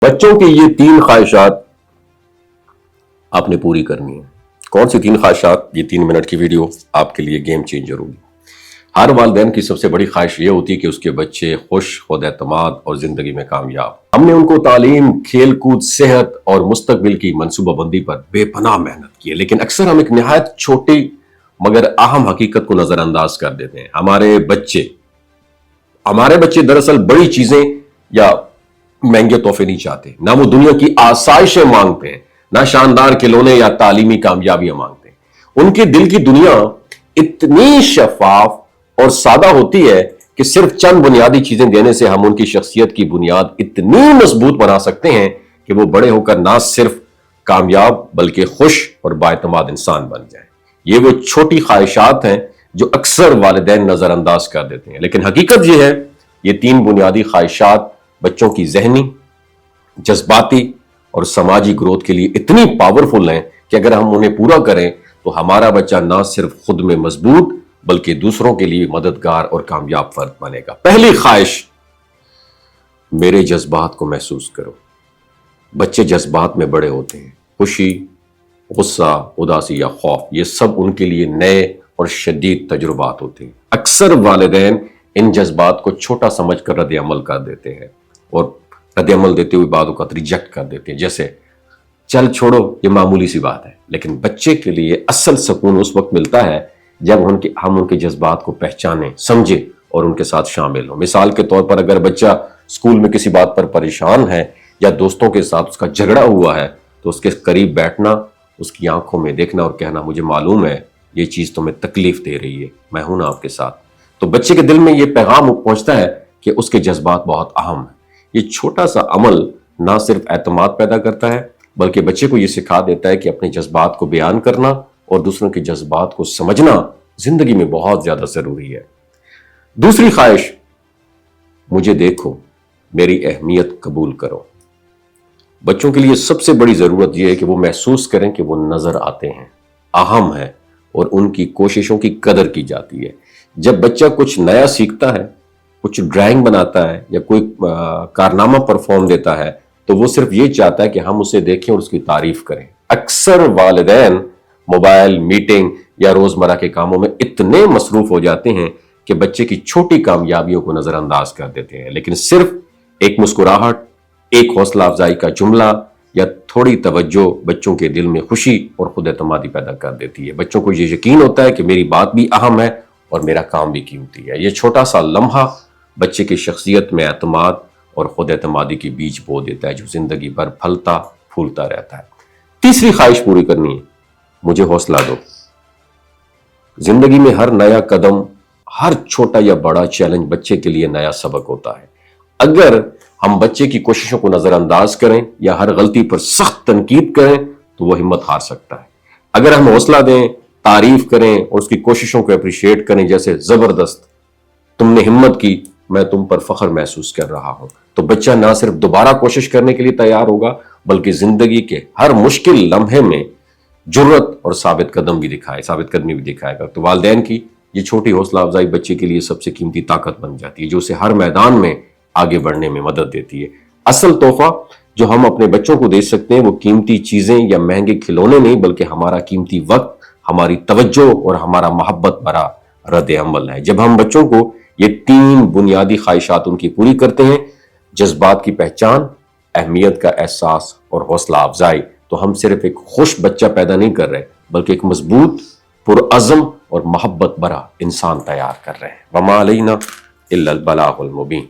بچوں کی یہ 3 خواہشات آپ نے پوری کرنی ہے۔ کون سی 3 خواہشات؟ یہ 3 منٹ کی ویڈیو آپ کے لیے گیم چینجر ہوگی۔ ہر والدین کی سب سے بڑی خواہش یہ ہوتی ہے کہ اس کے بچے خوش، خود اعتماد اور زندگی میں کامیاب۔ ہم نے ان کو تعلیم، کھیل کود، صحت اور مستقبل کی منصوبہ بندی پر بے پناہ محنت کی ہے، لیکن اکثر ہم ایک نہایت چھوٹی مگر اہم حقیقت کو نظر انداز کر دیتے ہیں۔ ہمارے بچے دراصل بڑی چیزیں یا مہنگے تحفے نہیں چاہتے، نہ وہ دنیا کی آسائشیں مانگتے ہیں، نہ شاندار کھلونے یا تعلیمی کامیابیاں مانگتے ہیں۔ ان کے دل کی دنیا اتنی شفاف اور سادہ ہوتی ہے کہ صرف چند بنیادی چیزیں دینے سے ہم ان کی شخصیت کی بنیاد اتنی مضبوط بنا سکتے ہیں کہ وہ بڑے ہو کر نہ صرف کامیاب بلکہ خوش اور بااعتماد انسان بن جائیں۔ یہ وہ چھوٹی خواہشات ہیں جو اکثر والدین نظر انداز کر دیتے ہیں، لیکن حقیقت یہ ہے یہ 3 بنیادی خواہشات بچوں کی ذہنی، جذباتی اور سماجی گروتھ کے لیے اتنی پاورفل ہیں کہ اگر ہم انہیں پورا کریں تو ہمارا بچہ نہ صرف خود میں مضبوط بلکہ دوسروں کے لیے مددگار اور کامیاب فرد بنے گا۔ پہلی خواہش، میرے جذبات کو محسوس کرو۔ بچے جذبات میں بڑے ہوتے ہیں۔ خوشی، غصہ، اداسی یا خوف، یہ سب ان کے لیے نئے اور شدید تجربات ہوتے ہیں۔ اکثر والدین ان جذبات کو چھوٹا سمجھ کر رد عمل کر دیتے ہیں اور رد عمل دیتے ہوئے بعض اوقات ریجیکٹ کر دیتے ہیں، جیسے چل چھوڑو، یہ معمولی سی بات ہے۔ لیکن بچے کے لیے اصل سکون اس وقت ملتا ہے جب ہم ان کے جذبات کو پہچانیں، سمجھیں اور ان کے ساتھ شامل ہوں۔ مثال کے طور پر اگر بچہ اسکول میں کسی بات پر پریشان ہے یا دوستوں کے ساتھ اس کا جھگڑا ہوا ہے تو اس کے قریب بیٹھنا، اس کی آنکھوں میں دیکھنا اور کہنا مجھے معلوم ہے یہ چیز تمہیں تکلیف دے رہی ہے، میں ہوں نا آپ کے ساتھ، تو بچے کے دل میں یہ پیغام پہنچتا ہے کہ اس کے جذبات بہت اہم ہیں۔ یہ چھوٹا سا عمل نہ صرف اعتماد پیدا کرتا ہے بلکہ بچے کو یہ سکھا دیتا ہے کہ اپنے جذبات کو بیان کرنا اور دوسروں کے جذبات کو سمجھنا زندگی میں بہت زیادہ ضروری ہے۔ دوسری خواہش، مجھے دیکھو، میری اہمیت قبول کرو۔ بچوں کے لیے سب سے بڑی ضرورت یہ ہے کہ وہ محسوس کریں کہ وہ نظر آتے ہیں، اہم ہے اور ان کی کوششوں کی قدر کی جاتی ہے۔ جب بچہ کچھ نیا سیکھتا ہے، کچھ ڈرائنگ بناتا ہے یا کوئی کارنامہ پرفارم دیتا ہے تو وہ صرف یہ چاہتا ہے کہ ہم اسے دیکھیں اور اس کی تعریف کریں۔ اکثر والدین موبائل، میٹنگ یا روزمرہ کے کاموں میں اتنے مصروف ہو جاتے ہیں کہ بچے کی چھوٹی کامیابیوں کو نظر انداز کر دیتے ہیں، لیکن صرف ایک مسکراہٹ، ایک حوصلہ افزائی کا جملہ یا تھوڑی توجہ بچوں کے دل میں خوشی اور خود اعتمادی پیدا کر دیتی ہے۔ بچوں کو یہ یقین ہوتا ہے کہ میری بات بھی اہم ہے اور میرا کام بھی قیمتی ہے۔ یہ چھوٹا سا لمحہ بچے کی شخصیت میں اعتماد اور خود اعتمادی کی بیج بو دیتا ہے جو زندگی بھر پھلتا پھولتا رہتا ہے۔ تیسری خواہش پوری کرنی ہے، مجھے حوصلہ دو۔ زندگی میں ہر نیا قدم، ہر چھوٹا یا بڑا چیلنج بچے کے لیے نیا سبق ہوتا ہے۔ اگر ہم بچے کی کوششوں کو نظر انداز کریں یا ہر غلطی پر سخت تنقید کریں تو وہ ہمت ہار سکتا ہے۔ اگر ہم حوصلہ دیں، تعریف کریں اور اس کی کوششوں کو اپریشیٹ کریں، جیسے زبردست، تم نے ہمت کی، میں تم پر فخر محسوس کر رہا ہوں، تو بچہ نہ صرف دوبارہ کوشش کرنے کے لیے تیار ہوگا بلکہ زندگی کے ہر مشکل لمحے میں جرأت اور ثابت قدمی بھی دکھائے گا۔ تو والدین کی یہ چھوٹی حوصلہ افزائی بچے کے لیے سب سے قیمتی طاقت بن جاتی ہے جو اسے ہر میدان میں آگے بڑھنے میں مدد دیتی ہے۔ اصل تحفہ جو ہم اپنے بچوں کو دے سکتے ہیں وہ قیمتی چیزیں یا مہنگے کھلونے نہیں بلکہ ہمارا قیمتی وقت، ہماری توجہ اور ہمارا محبت بھرا رد عمل ہے۔ جب ہم بچوں کو یہ 3 بنیادی خواہشات ان کی پوری کرتے ہیں، جذبات کی پہچان، اہمیت کا احساس اور حوصلہ افزائی، تو ہم صرف ایک خوش بچہ پیدا نہیں کر رہے بلکہ ایک مضبوط، پرعزم اور محبت بھرا انسان تیار کر رہے ہیں۔ وما علینا الا البلاغ المبین۔